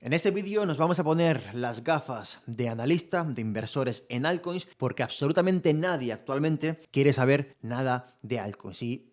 En este vídeo nos vamos a poner las gafas de analista, de inversores en altcoins, porque absolutamente nadie actualmente quiere saber nada de altcoins. Y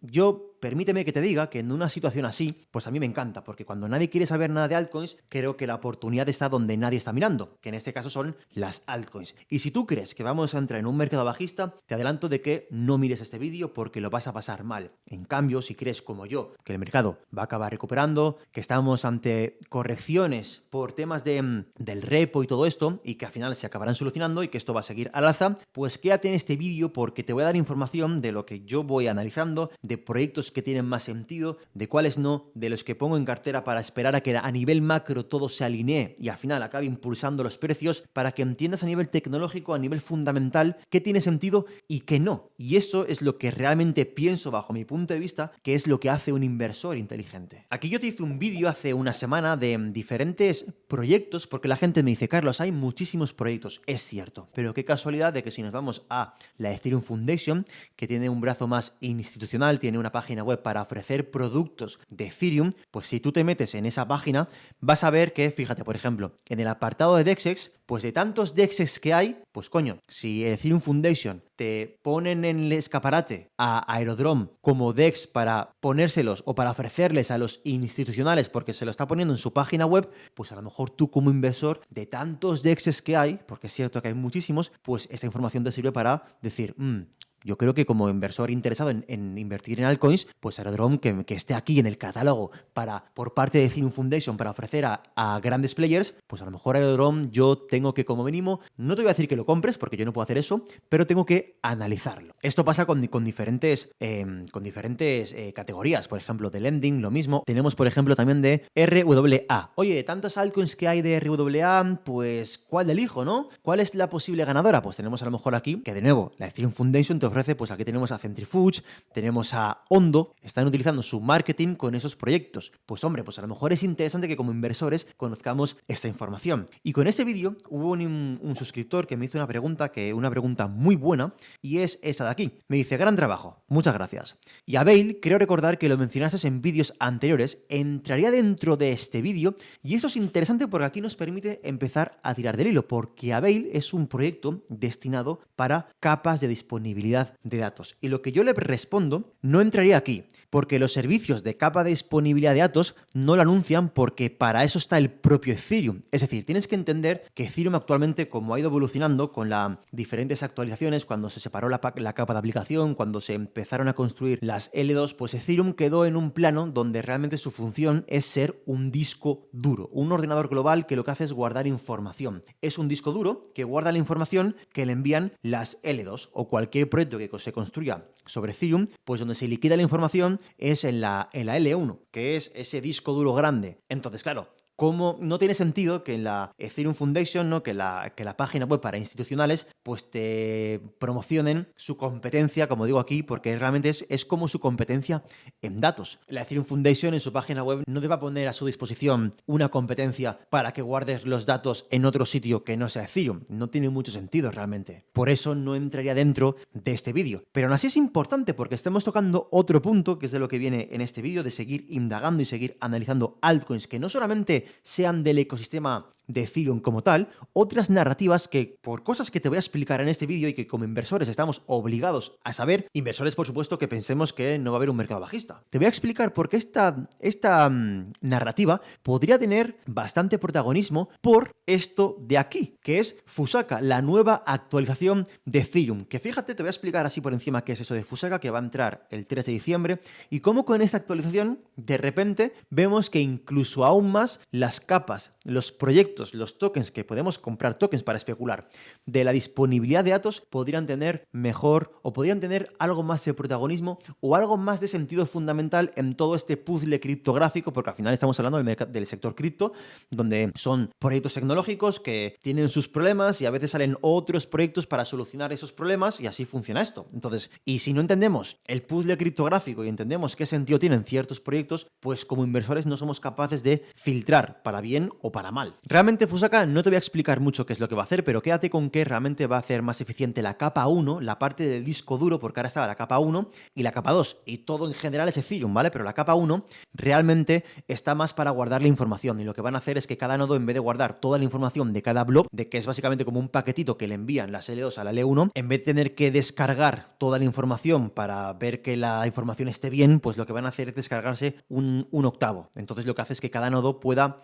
permíteme que te diga que en una situación así, pues a mí me encanta, porque cuando nadie quiere saber nada de altcoins, creo que la oportunidad está donde nadie está mirando, que en este caso son las altcoins. Y si tú crees que vamos a entrar en un mercado bajista, te adelanto de que no mires este vídeo porque lo vas a pasar mal. En cambio, si crees como yo que el mercado va a acabar recuperando, que estamos ante correcciones por temas del repo y todo esto, y que al final se acabarán solucionando y que esto va a seguir al alza, pues quédate en este vídeo porque te voy a dar información de lo que yo voy analizando, de proyectos que tienen más sentido, de cuáles no, de los que pongo en cartera para esperar a que a nivel macro todo se alinee y al final acabe impulsando los precios, para que entiendas a nivel tecnológico, a nivel fundamental, qué tiene sentido y qué no. Y eso es lo que realmente pienso, bajo mi punto de vista, que es lo que hace un inversor inteligente. Aquí yo te hice un vídeo hace una semana de diferentes proyectos, porque la gente me dice, Carlos, hay muchísimos proyectos. Es cierto, pero qué casualidad de que si nos vamos a la Ethereum Foundation, que tiene un brazo más institucional, tiene una página web para ofrecer productos de Ethereum, pues si tú te metes en esa página, vas a ver que, fíjate, por ejemplo, en el apartado de DEXEX, pues de tantos DEXEX que hay, pues coño, si Ethereum Foundation te ponen en el escaparate a Aerodrome como DEX para ponérselos o para ofrecerles a los institucionales porque se lo está poniendo en su página web, pues a lo mejor tú como inversor, de tantos DEXs que hay, porque es cierto que hay muchísimos, pues esta información te sirve para decir, yo creo que como inversor interesado en invertir en altcoins, pues Aerodrome que esté aquí en el catálogo por parte de Ethereum Foundation para ofrecer a grandes players, pues a lo mejor Aerodrome yo tengo que como mínimo, no te voy a decir que lo compres porque yo no puedo hacer eso, pero tengo que analizarlo. Esto pasa con diferentes categorías, por ejemplo de lending, lo mismo. Tenemos por ejemplo también de RWA. Oye, de tantos altcoins que hay de RWA, pues ¿cuál elijo, no? ¿Cuál es la posible ganadora? Pues tenemos a lo mejor aquí, que de nuevo, la Ethereum Foundation te ofrece, pues aquí tenemos a Centrifuge, tenemos a Ondo, están utilizando su marketing con esos proyectos. Pues hombre, pues a lo mejor es interesante que como inversores conozcamos esta información. Y con este vídeo hubo un suscriptor que me hizo una pregunta muy buena, y es esa de aquí. Me dice, gran trabajo, muchas gracias. Y Abel, creo recordar que lo mencionaste en vídeos anteriores, entraría dentro de este vídeo, y eso es interesante porque aquí nos permite empezar a tirar del hilo, porque Abel es un proyecto destinado para capas de disponibilidad de datos. Y lo que yo le respondo no entraría aquí, porque los servicios de capa de disponibilidad de datos no lo anuncian porque para eso está el propio Ethereum. Es decir, tienes que entender que Ethereum actualmente, como ha ido evolucionando con las diferentes actualizaciones, cuando se separó la capa de aplicación, cuando se empezaron a construir las L2, pues Ethereum quedó en un plano donde realmente su función es ser un disco duro, un ordenador global que lo que hace es guardar información. Es un disco duro que guarda la información que le envían las L2 o cualquier proyecto que se construya sobre Ethereum, pues donde se liquida la información es en la L1, que es ese disco duro grande. Entonces, claro, como no tiene sentido que en la Ethereum Foundation, ¿no? que la página web para institucionales, pues te promocionen su competencia, como digo aquí, porque realmente es como su competencia en datos. La Ethereum Foundation en su página web no te va a poner a su disposición una competencia para que guardes los datos en otro sitio que no sea Ethereum. No tiene mucho sentido realmente. Por eso no entraría dentro de este vídeo. Pero aún así es importante porque estamos tocando otro punto, que es de lo que viene en este vídeo, de seguir indagando y seguir analizando altcoins que no solamente sean del ecosistema de Ethereum como tal, otras narrativas que, por cosas que te voy a explicar en este vídeo y que como inversores estamos obligados a saber, inversores por supuesto que pensemos que no va a haber un mercado bajista. Te voy a explicar por qué esta narrativa podría tener bastante protagonismo por esto de aquí, que es Fusaka, la nueva actualización de Ethereum. Que fíjate, te voy a explicar así por encima qué es eso de Fusaka, que va a entrar el 3 de diciembre, y cómo con esta actualización, de repente, vemos que incluso aún más las capas, los proyectos, los tokens, que podemos comprar tokens para especular, de la disponibilidad de datos, podrían tener mejor o podrían tener algo más de protagonismo o algo más de sentido fundamental en todo este puzzle criptográfico, porque al final estamos hablando del sector cripto, donde son proyectos tecnológicos que tienen sus problemas y a veces salen otros proyectos para solucionar esos problemas, y así funciona esto. Entonces, y si no entendemos el puzzle criptográfico y entendemos qué sentido tienen ciertos proyectos, pues como inversores no somos capaces de filtrar para bien o para mal. Realmente Realmente Fusaka no te voy a explicar mucho qué es lo que va a hacer, pero quédate con que realmente va a hacer más eficiente la capa 1, la parte del disco duro, porque ahora estaba la capa 1 y la capa 2, y todo en general es Ethereum, ¿vale? Pero la capa 1 realmente está más para guardar la información, y lo que van a hacer es que cada nodo, en vez de guardar toda la información de cada blob, de que es básicamente como un paquetito que le envían las L2 a la L1, en vez de tener que descargar toda la información para ver que la información esté bien, pues lo que van a hacer es descargarse un octavo. Entonces lo que hace es que cada nodo pueda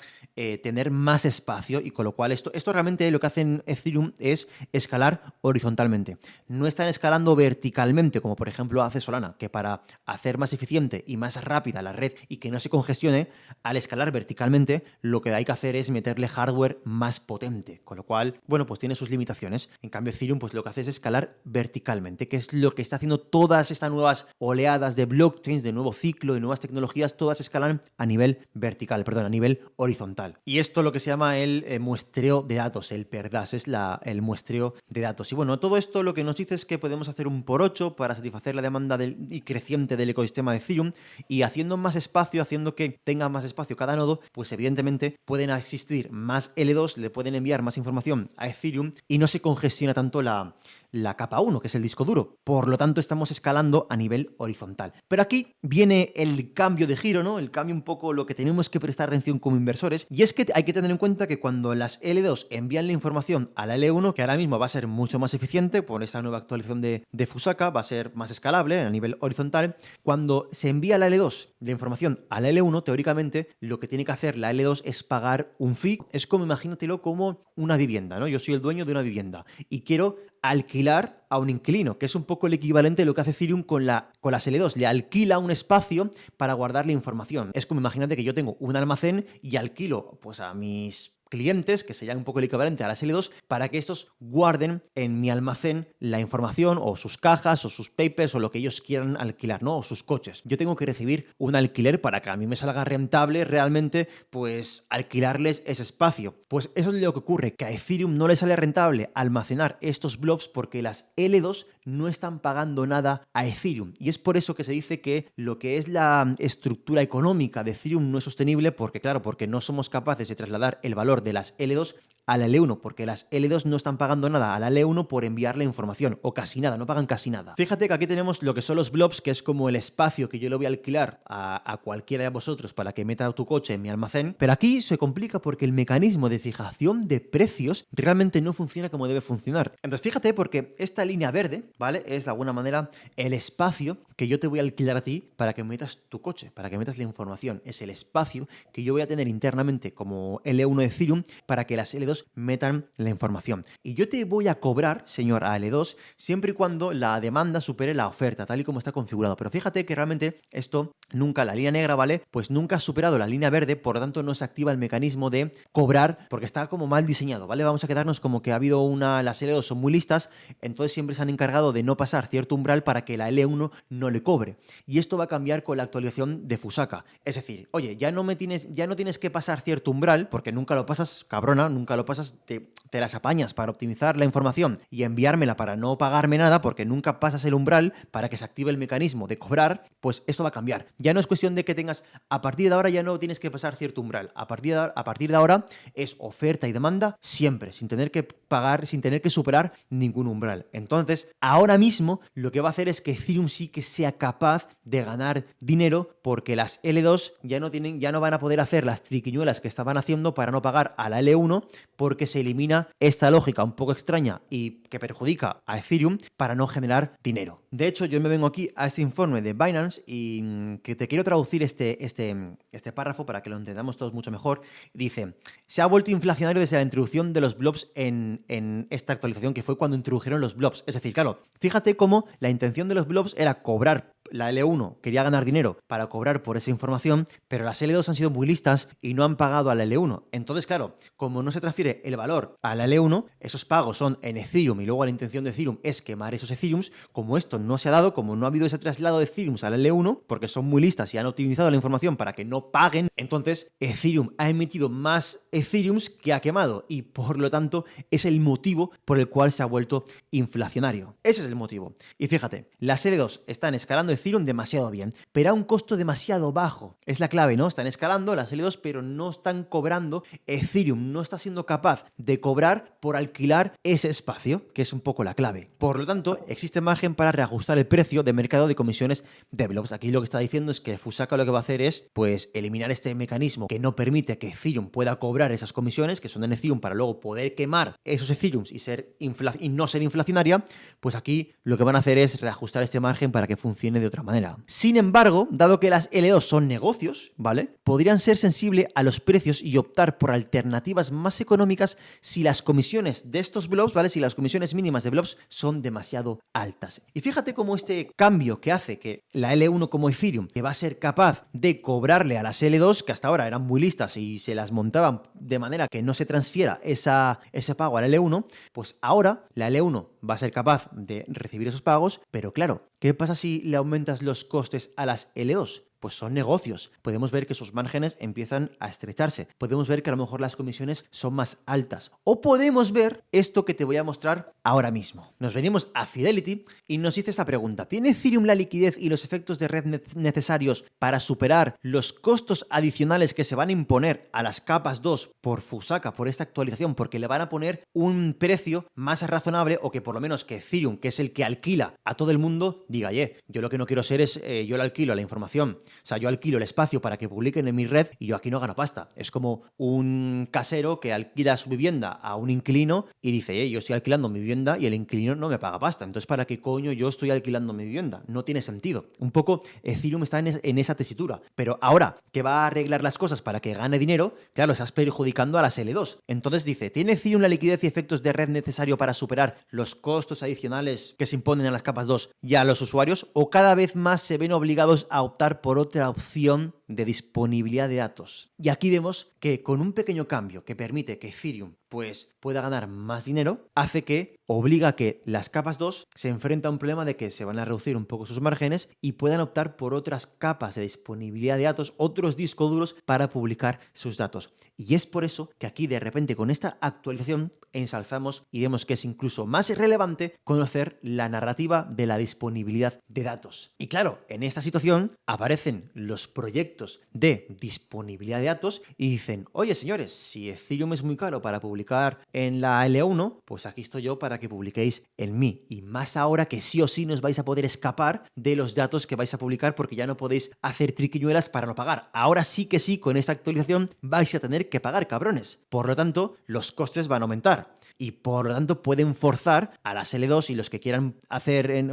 tener más espacio, y con lo cual esto realmente lo que hace en Ethereum es escalar horizontalmente. No están escalando verticalmente, como por ejemplo hace Solana, que para hacer más eficiente y más rápida la red y que no se congestione, al escalar verticalmente, lo que hay que hacer es meterle hardware más potente, con lo cual, bueno, pues tiene sus limitaciones. En cambio, Ethereum, pues lo que hace es escalar verticalmente, que es lo que está haciendo todas estas nuevas oleadas de blockchains, de nuevo ciclo, de nuevas tecnologías, todas escalan a nivel vertical, perdón, a nivel horizontal. Y esto lo que se llama el muestreo de datos, el PERDAS, es el muestreo de datos. Y bueno, todo esto lo que nos dice es que podemos hacer un por 8 para satisfacer la demanda y creciente del ecosistema de Ethereum, y haciendo más espacio, haciendo que tenga más espacio cada nodo, pues evidentemente pueden existir más L2, le pueden enviar más información a Ethereum y no se congestiona tanto la capa 1, que es el disco duro. Por lo tanto, estamos escalando a nivel horizontal. Pero aquí viene el cambio de giro, ¿no? El cambio un poco, lo que tenemos que prestar atención como inversores, y es que hay que tener en cuenta que cuando las L2 envían la información a la L1, que ahora mismo va a ser mucho más eficiente por esta nueva actualización de Fusaka, va a ser más escalable a nivel horizontal, cuando se envía la L2 la información a la L1, teóricamente lo que tiene que hacer la L2 es pagar un fee. Es como, imagínatelo como una vivienda, ¿no? Yo soy el dueño de una vivienda y quiero alquilar a un inquilino, que es un poco el equivalente de lo que hace Ethereum con las L2. Le alquila un espacio para guardar la información. Es como, imagínate que yo tengo un almacén y alquilo pues a mis clientes, que serían un poco el equivalente a las L2, para que estos guarden en mi almacén la información, o sus cajas, o sus papers, o lo que ellos quieran alquilar, ¿no? O sus coches. Yo tengo que recibir un alquiler para que a mí me salga rentable realmente, pues, alquilarles ese espacio. Pues eso es lo que ocurre, que a Ethereum no le sale rentable almacenar estos blobs porque las L2 no están pagando nada a Ethereum. Y es por eso que se dice que lo que es la estructura económica de Ethereum no es sostenible, porque claro, porque no somos capaces de trasladar el valor de las L2 a la L1, porque las L2 no están pagando nada a la L1 por enviar la información, o casi nada, no pagan casi nada. Fíjate que aquí tenemos lo que son los blobs, que es como el espacio que yo le voy a alquilar a cualquiera de vosotros para que meta tu coche en mi almacén, pero aquí se complica porque el mecanismo de fijación de precios realmente no funciona como debe funcionar. Entonces fíjate, porque esta línea verde, ¿vale? Es de alguna manera el espacio que yo te voy a alquilar a ti para que metas tu coche, para que metas la información. Es el espacio que yo voy a tener internamente como L1 de Ethereum para que las L2 metan la información. Y yo te voy a cobrar, señor a L2, siempre y cuando la demanda supere la oferta, tal y como está configurado. Pero fíjate que realmente esto nunca, la línea negra, ¿vale? Pues nunca ha superado la línea verde, por lo tanto no se activa el mecanismo de cobrar porque está como mal diseñado, ¿vale? Vamos a quedarnos como que ha habido las L2 son muy listas, entonces siempre se han encargado de no pasar cierto umbral para que la L1 no le cobre. Y esto va a cambiar con la actualización de Fusaka. Es decir, oye, ya no tienes que pasar cierto umbral, porque nunca lo pasas, cabrona, nunca lo pasas, te las apañas para optimizar la información y enviármela para no pagarme nada, porque nunca pasas el umbral para que se active el mecanismo de cobrar. Pues esto va a cambiar. Ya no es cuestión de que tengas, a partir de ahora ya no tienes que pasar cierto umbral. A partir de ahora es oferta y demanda siempre, sin tener que pagar, sin tener que superar ningún umbral. Entonces, ahora mismo lo que va a hacer es que Ethereum sí que sea capaz de ganar dinero, porque las L2 ya no van a poder hacer las triquiñuelas que estaban haciendo para no pagar a la L1, porque se elimina esta lógica un poco extraña y que perjudica a Ethereum para no generar dinero. De hecho, yo me vengo aquí a este informe de Binance y que te quiero traducir este párrafo para que lo entendamos todos mucho mejor. Dice: se ha vuelto inflacionario desde la introducción de los blobs en esta actualización, que fue cuando introdujeron los blobs. Es decir, claro, fíjate cómo la intención de los blobs era cobrar. La L1 quería ganar dinero para cobrar por esa información, pero las L2 han sido muy listas y no han pagado a la L1. Entonces, claro, como no se transfiere el valor a la L1, esos pagos son en Ethereum y luego la intención de Ethereum es quemar esos Ethereums. Como esto no se ha dado, como no ha habido ese traslado de Ethereums a la L1, porque son muy listas y han optimizado la información para que no paguen, entonces Ethereum ha emitido más Ethereums que ha quemado, y por lo tanto es el motivo por el cual se ha vuelto inflacionario. Ese es el motivo. Y fíjate, las L2 están escalando Ethereum demasiado bien, pero a un costo demasiado bajo. Es la clave, ¿no? Están escalando las L2, pero no están cobrando. Ethereum no está siendo capaz de cobrar por alquilar ese espacio, que es un poco la clave. Por lo tanto, existe margen para reajustar el precio de mercado de comisiones de blocks. Aquí lo que está diciendo es que Fusaka lo que va a hacer es, pues, eliminar este mecanismo que no permite que Ethereum pueda cobrar esas comisiones, que son en Ethereum, para luego poder quemar esos Ethereums y no ser inflacionaria. Pues aquí lo que van a hacer es reajustar este margen para que funcione de otra manera. Sin embargo, dado que las L2 son negocios, ¿vale? Podrían ser sensibles a los precios y optar por alternativas más económicas si las comisiones de estos blobs, ¿vale? Si las comisiones mínimas de blobs son demasiado altas. Y fíjate cómo este cambio que hace que la L1 como Ethereum, que va a ser capaz de cobrarle a las L2, que hasta ahora eran muy listas y se las montaban de manera que no se transfiera ese pago a la L1, pues ahora la L1 va a ser capaz de recibir esos pagos, pero claro, ¿qué pasa si le aumentas los costes a las L2? Pues son negocios. Podemos ver que sus márgenes empiezan a estrecharse. Podemos ver que a lo mejor las comisiones son más altas. O podemos ver esto que te voy a mostrar ahora mismo. Nos venimos a Fidelity y nos dice esta pregunta. ¿Tiene Ethereum la liquidez y los efectos de red necesarios para superar los costos adicionales que se van a imponer a las capas 2 por Fusaka, por esta actualización? Porque le van a poner un precio más razonable, o que por lo menos que Ethereum, que es el que alquila a todo el mundo, diga, yo lo que no quiero ser es, yo le alquilo la información. O sea, yo alquilo el espacio para que publiquen en mi red y yo aquí no gano pasta. Es como un casero que alquila su vivienda a un inquilino y dice, yo estoy alquilando mi vivienda y el inquilino no me paga pasta. Entonces, ¿para qué coño yo estoy alquilando mi vivienda? No tiene sentido. Un poco Ethereum está en esa tesitura. Pero ahora que va a arreglar las cosas para que gane dinero, claro, estás perjudicando a las L2. Entonces dice, ¿tiene Ethereum la liquidez y efectos de red necesario para superar los costos adicionales que se imponen a las capas 2 y a los usuarios? ¿O cada vez más se ven obligados a optar por otra opción de disponibilidad de datos? Y aquí vemos que con un pequeño cambio que permite que Ethereum pues pueda ganar más dinero, hace que obliga a que las capas 2 se enfrenten a un problema de que se van a reducir un poco sus márgenes y puedan optar por otras capas de disponibilidad de datos, otros discos duros para publicar sus datos. Y es por eso que aquí de repente con esta actualización ensalzamos y vemos que es incluso más relevante conocer la narrativa de la disponibilidad de datos. Y claro, en esta situación aparecen los proyectos de disponibilidad de datos y dicen, oye señores, si Ethereum es muy caro para publicar en la L1, pues aquí estoy yo para que publiquéis en mí. Y más ahora que sí o sí nos vais a poder escapar de los datos que vais a publicar, porque ya no podéis hacer triquiñuelas para no pagar. Ahora sí que sí, con esta actualización vais a tener que pagar, cabrones. Por lo tanto, los costes van a aumentar. Y por lo tanto pueden forzar a las L2 y los que quieran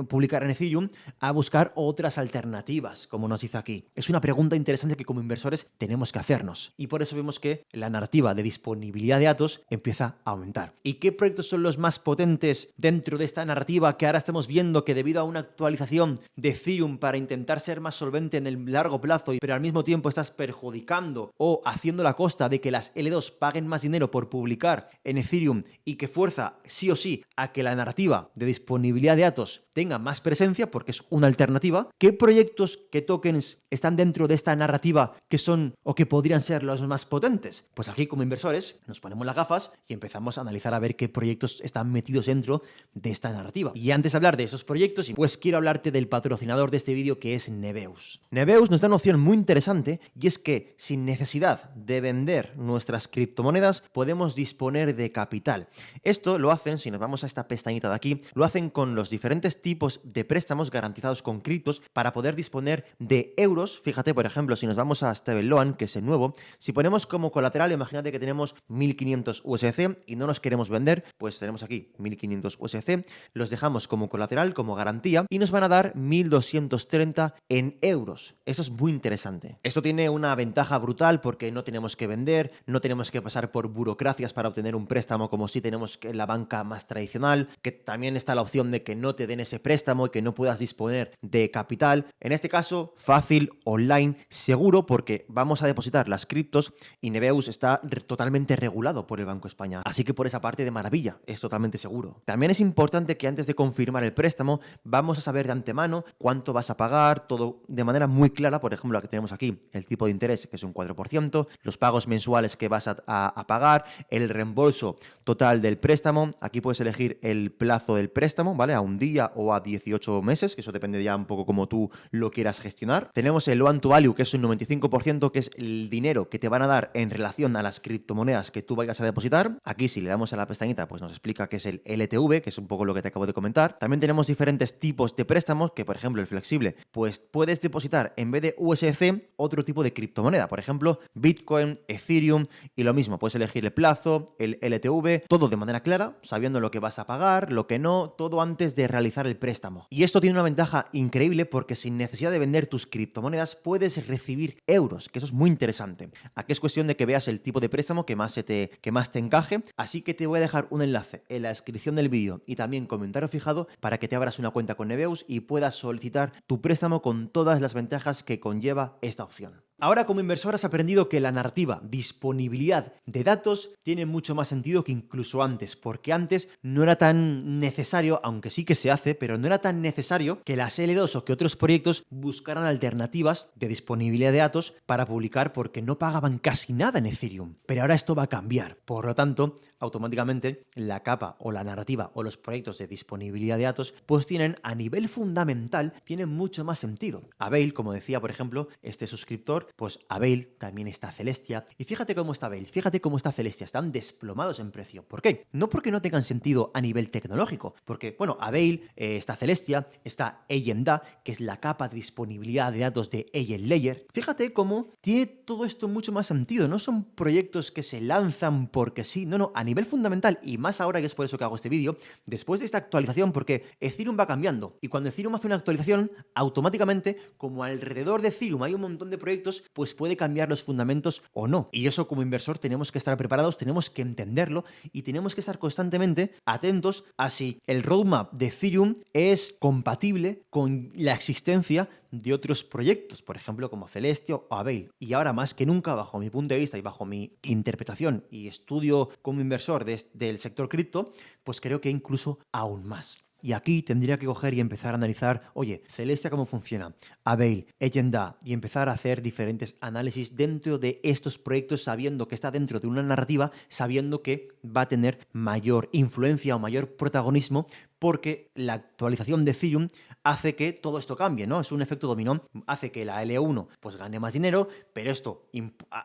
publicar en Ethereum a buscar otras alternativas, como nos dice aquí. Es una pregunta interesante que como inversores tenemos que hacernos. Y por eso vemos que la narrativa de disponibilidad de datos empieza a aumentar. ¿Y qué proyectos son los más potentes dentro de esta narrativa que ahora estamos viendo que debido a una actualización de Ethereum para intentar ser más solvente en el largo plazo, pero al mismo tiempo estás perjudicando o haciendo la costa de que las L2 paguen más dinero por publicar en Ethereum y que fuerza sí o sí a que la narrativa de disponibilidad de datos tenga más presencia porque es una alternativa? ¿Qué proyectos, qué tokens están dentro de esta narrativa que son o que podrían ser los más potentes? Pues aquí como inversores nos ponemos las gafas y empezamos a analizar a ver qué proyectos están metidos dentro de esta narrativa. Y antes de hablar de esos proyectos, pues quiero hablarte del patrocinador de este vídeo, que es Neveus. Neveus nos da una opción muy interesante, y es que sin necesidad de vender nuestras criptomonedas podemos disponer de capital. Esto lo hacen, si nos vamos a esta pestañita de aquí, lo hacen con los diferentes tipos de préstamos garantizados con criptos para poder disponer de euros. Fíjate, por ejemplo, si nos vamos a Stable Loan, que es el nuevo, si ponemos como colateral, imagínate que tenemos 1500 USDC y no nos queremos vender, pues tenemos aquí 1500 USDC, los dejamos como colateral, como garantía, y nos van a dar 1230 en euros. Eso es muy interesante. Esto tiene una ventaja brutal porque no tenemos que vender, no tenemos que pasar por burocracias para obtener un préstamo como si tenemos que en la banca más tradicional, que también está la opción de que no te den ese préstamo y que no puedas disponer de capital. En este caso, fácil, online, seguro, porque vamos a depositar las criptos y Neveus está totalmente regulado por el Banco de España. Así que por esa parte de maravilla, es totalmente seguro. También es importante que antes de confirmar el préstamo vamos a saber de antemano cuánto vas a pagar, todo de manera muy clara. Por ejemplo, la que tenemos aquí, el tipo de interés, que es un 4%, los pagos mensuales que vas a pagar, el reembolso total actual del préstamo. Aquí puedes elegir el plazo del préstamo, ¿vale? A un día o a 18 meses, que eso depende ya un poco como tú lo quieras gestionar. Tenemos el loan to value, que es un 95%, que es el dinero que te van a dar en relación a las criptomonedas que tú vayas a depositar. Aquí, si le damos a la pestañita, pues nos explica qué es el LTV, que es un poco lo que te acabo de comentar. También tenemos diferentes tipos de préstamos, que por ejemplo el flexible, pues puedes depositar en vez de USDC otro tipo de criptomoneda, por ejemplo Bitcoin, Ethereum, y lo mismo, puedes elegir el plazo, el LTV, todo de manera clara, sabiendo lo que vas a pagar, lo que no, todo antes de realizar el préstamo. Y esto tiene una ventaja increíble porque sin necesidad de vender tus criptomonedas puedes recibir euros, que eso es muy interesante. Aquí es cuestión de que veas el tipo de préstamo que más te encaje, así que te voy a dejar un enlace en la descripción del vídeo y también comentario fijado para que te abras una cuenta con Neveus y puedas solicitar tu préstamo con todas las ventajas que conlleva esta opción. Ahora, como inversor, has aprendido que la narrativa disponibilidad de datos tiene mucho más sentido que incluso antes, porque antes no era tan necesario, aunque sí que se hace, pero no era tan necesario que las L2 o que otros proyectos buscaran alternativas de disponibilidad de datos para publicar porque no pagaban casi nada en Ethereum. Pero ahora esto va a cambiar. Por lo tanto, automáticamente la capa o la narrativa o los proyectos de disponibilidad de datos pues tienen a nivel fundamental, tienen mucho más sentido. Avail, como decía por ejemplo este suscriptor, pues Avail, también está Celestia. Y fíjate cómo está Avail, fíjate cómo está Celestia, están desplomados en precio. ¿Por qué? No porque no tengan sentido a nivel tecnológico, porque, bueno, Avail, está Celestia, está Agenda, que es la capa de disponibilidad de datos de Agent Layer. Fíjate cómo tiene todo esto mucho más sentido, no son proyectos que se lanzan porque sí, no, a nivel fundamental, y más ahora que es por eso que hago este vídeo, después de esta actualización, porque Ethereum va cambiando, y cuando Ethereum hace una actualización, automáticamente, como alrededor de Ethereum hay un montón de proyectos, pues puede cambiar los fundamentos o no. Y eso como inversor tenemos que estar preparados, tenemos que entenderlo y tenemos que estar constantemente atentos a si el roadmap de Ethereum es compatible con la existencia de otros proyectos, por ejemplo como Celestia o Avail. Y ahora más que nunca, bajo mi punto de vista y bajo mi interpretación y estudio como inversor del sector cripto, pues creo que incluso aún más. Y aquí tendría que coger y empezar a analizar, oye, Celestia cómo funciona, Avail, Agenda, y empezar a hacer diferentes análisis dentro de estos proyectos, sabiendo que está dentro de una narrativa, sabiendo que va a tener mayor influencia o mayor protagonismo, porque la actualización de Ethereum hace que todo esto cambie, ¿no? Es un efecto dominó, hace que la L1 pues gane más dinero, pero esto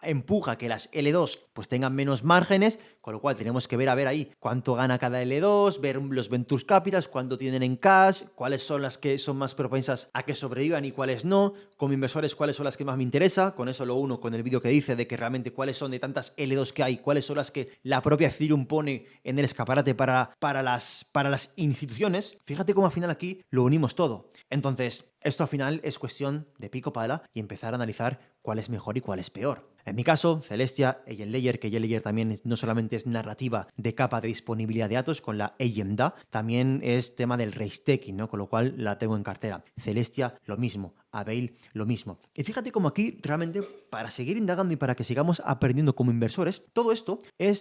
empuja que las L2 pues tengan menos márgenes, con lo cual tenemos que ver a ver ahí cuánto gana cada L2, ver los Ventures Capitals, cuánto tienen en cash, cuáles son las que son más propensas a que sobrevivan y cuáles no, como inversores cuáles son las que más me interesa, con eso lo uno con el vídeo que dice de que realmente cuáles son de tantas L2 que hay, cuáles son las que la propia Ethereum pone en el escaparate para las instituciones. Fíjate cómo al final aquí lo unimos todo. Entonces, esto al final es cuestión de pico pala y empezar a analizar cuál es mejor y cuál es peor. En mi caso, Celestia, Agent Layer, que Agent Layer también no solamente es narrativa de capa de disponibilidad de datos con la Agenda, también es tema del restaking, ¿no? Con lo cual la tengo en cartera. Celestia, lo mismo. Avail, lo mismo. Y fíjate como aquí realmente para seguir indagando y para que sigamos aprendiendo como inversores, todo esto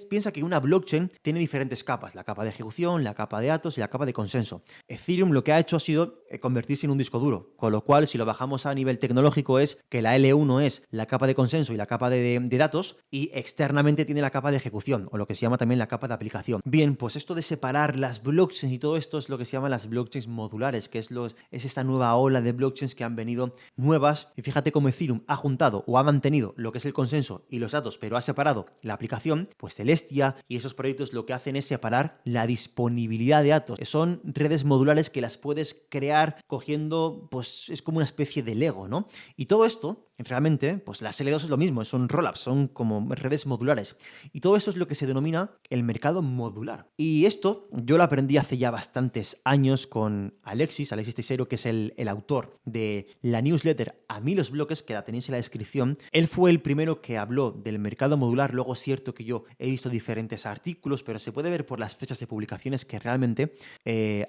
piensa que una blockchain tiene diferentes capas, la capa de ejecución, la capa de datos y la capa de consenso. Ethereum lo que ha hecho ha sido convertirse en un disco duro, con lo cual si lo bajamos a nivel tecnológico es que la L1 es la capa de consenso y la capa de datos y externamente tiene la capa de ejecución o lo que se llama también la capa de aplicación. Bien, pues esto de separar las blockchains y todo esto es lo que se llama las blockchains modulares, que es esta nueva ola de blockchains que han venido nuevas, y fíjate cómo Ethereum ha juntado o ha mantenido lo que es el consenso y los datos, pero ha separado la aplicación. Pues Celestia y esos proyectos lo que hacen es separar la disponibilidad de datos. Son redes modulares que las puedes crear cogiendo, pues es como una especie de Lego, ¿no? Y todo esto, realmente, pues las L2 es lo mismo, son rollups, son como redes modulares. Y todo esto es lo que se denomina el mercado modular. Y esto yo lo aprendí hace ya bastantes años con Alexis Teixeiro, que es el autor de la newsletter A mí los bloques, que la tenéis en la descripción. Él fue el primero que habló del mercado modular. Luego es cierto que yo he visto diferentes artículos, pero se puede ver por las fechas de publicaciones que realmente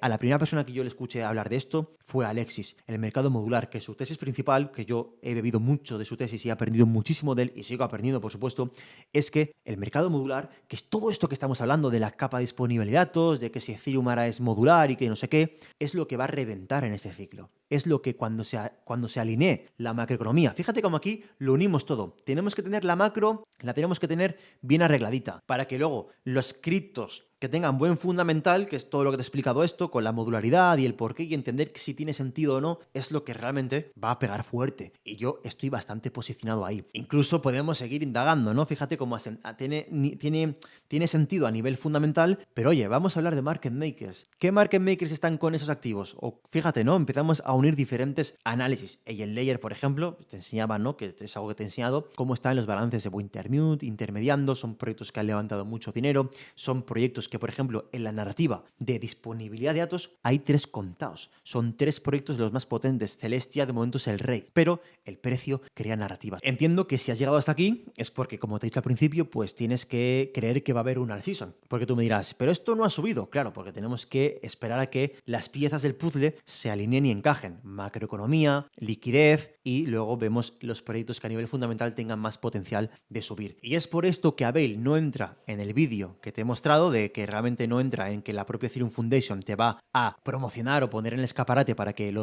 a la primera persona que yo le escuché hablar de esto fue Alexis. El mercado modular, que su tesis principal, que yo he bebido mucho de su tesis y he aprendido muchísimo de él y sigo aprendiendo, por supuesto, es que el mercado modular, que es todo esto que estamos hablando de la capa disponible de datos, de que si Ethereum ahora es modular y que no sé qué, es lo que va a reventar en este ciclo. Es lo que cuando se alinee la macroeconomía, fíjate cómo aquí lo unimos todo. Tenemos que tener la macro, la tenemos que tener bien arregladita para que luego los criptos que tengan buen fundamental, que es todo lo que te he explicado esto, con la modularidad y el porqué y entender que si tiene sentido o no, es lo que realmente va a pegar fuerte. Y yo estoy bastante posicionado ahí. Incluso podemos seguir indagando, ¿no? Fíjate cómo tiene sentido a nivel fundamental, pero oye, vamos a hablar de market makers. ¿Qué market makers están con esos activos? O fíjate, ¿no? Empezamos a unir diferentes análisis. Agent Layer, por ejemplo, te enseñaba, ¿no? Que es algo que te he enseñado, cómo están los balances de Wintermute, intermediando, son proyectos que han levantado mucho dinero, son proyectos que, por ejemplo, en la narrativa de disponibilidad de datos hay 3 contados. Son 3 proyectos de los más potentes. Celestia, de momento, es el rey, pero el precio crea narrativas. Entiendo que si has llegado hasta aquí es porque, como te he dicho al principio, pues tienes que creer que va a haber una season. Porque tú me dirás, pero esto no ha subido. Claro, porque tenemos que esperar a que las piezas del puzzle se alineen y encajen. Macroeconomía, liquidez y luego vemos los proyectos que a nivel fundamental tengan más potencial de subir. Y es por esto que Avail no entra en el vídeo que te he mostrado, de que realmente no entra en que la propia Ethereum Foundation te va a promocionar o poner en el escaparate para que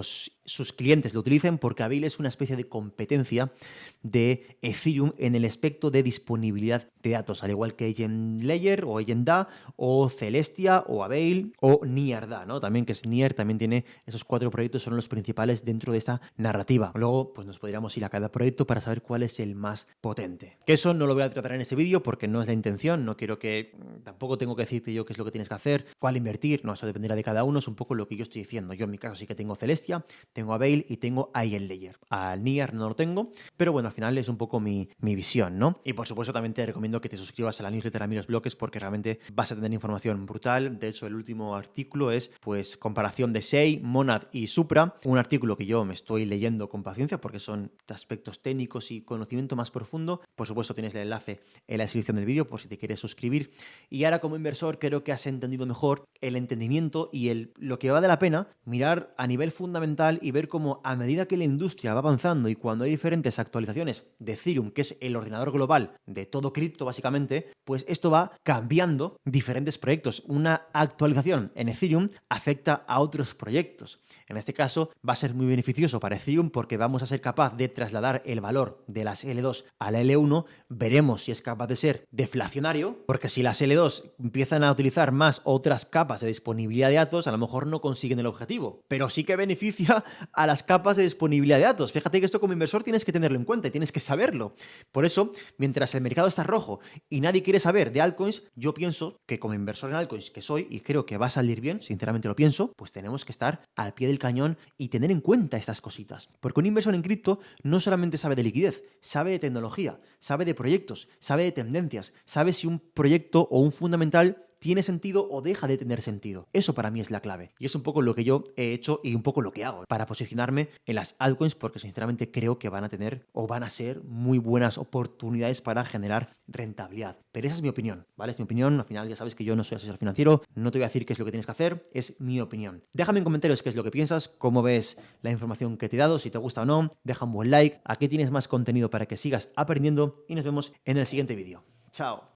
sus clientes lo utilicen, porque Avail es una especie de competencia de Ethereum en el aspecto de disponibilidad de datos, al igual que Agent Layer o Agent DA o Celestia o Avail o Near DA, ¿no? También que es Near, también tiene esos 4 proyectos, son los principales dentro de esta narrativa. Luego, pues nos podríamos ir a cada proyecto para saber cuál es el más potente. Que eso no lo voy a tratar en este vídeo porque no es la intención, no quiero que, tampoco tengo que decirte yo qué es lo que tienes que hacer, cuál invertir, no, eso dependerá de cada uno, es un poco lo que yo estoy diciendo. Yo en mi caso sí que tengo Celestia, tengo Avail y tengo Agent Layer. Al Near no lo tengo, pero bueno, al final es un poco mi visión, ¿no? Y por supuesto también te recomiendo que te suscribas a la newsletter a mí los bloques porque realmente vas a tener información brutal. De hecho, el último artículo es pues comparación de SEI, Monad y Supra, un artículo que yo me estoy leyendo con paciencia porque son aspectos técnicos y conocimiento más profundo. Por supuesto tienes el enlace en la descripción del vídeo por si te quieres suscribir. Y ahora como inversor creo que has entendido mejor el entendimiento y lo que vale la pena mirar a nivel fundamental y ver cómo a medida que la industria va avanzando y cuando hay diferentes actualizaciones de Ethereum, que es el ordenador global de todo cripto básicamente, pues esto va cambiando diferentes proyectos. Una actualización en Ethereum afecta a otros proyectos. En este caso va a ser muy beneficioso para Ethereum porque vamos a ser capaz de trasladar el valor de las L2 a la L1. Veremos si es capaz de ser deflacionario, porque si las L2 empiezan a utilizar más otras capas de disponibilidad de datos, a lo mejor no consiguen el objetivo, pero sí que beneficia a las capas de disponibilidad de datos. Fíjate que esto como inversor tienes que tenerlo en cuenta y tienes que saberlo. Por eso, mientras el mercado está rojo y nadie quiere saber de altcoins, yo pienso que como inversor en altcoins que soy, y creo que va a salir bien, sinceramente lo pienso, pues tenemos que estar al pie del cañón y tener en cuenta estas cositas. Porque un inversor en cripto no solamente sabe de liquidez, sabe de tecnología, sabe de proyectos, sabe de tendencias, sabe si un proyecto o un fundamental tiene sentido o deja de tener sentido. Eso para mí es la clave. Y es un poco lo que yo he hecho y un poco lo que hago para posicionarme en las altcoins porque sinceramente creo que van a tener o van a ser muy buenas oportunidades para generar rentabilidad. Pero esa es mi opinión, ¿vale? Es mi opinión. Al final ya sabes que yo no soy asesor financiero, no te voy a decir qué es lo que tienes que hacer, es mi opinión. Déjame en comentarios qué es lo que piensas, cómo ves la información que te he dado, si te gusta o no, deja un buen like, aquí tienes más contenido para que sigas aprendiendo y nos vemos en el siguiente vídeo. Chao.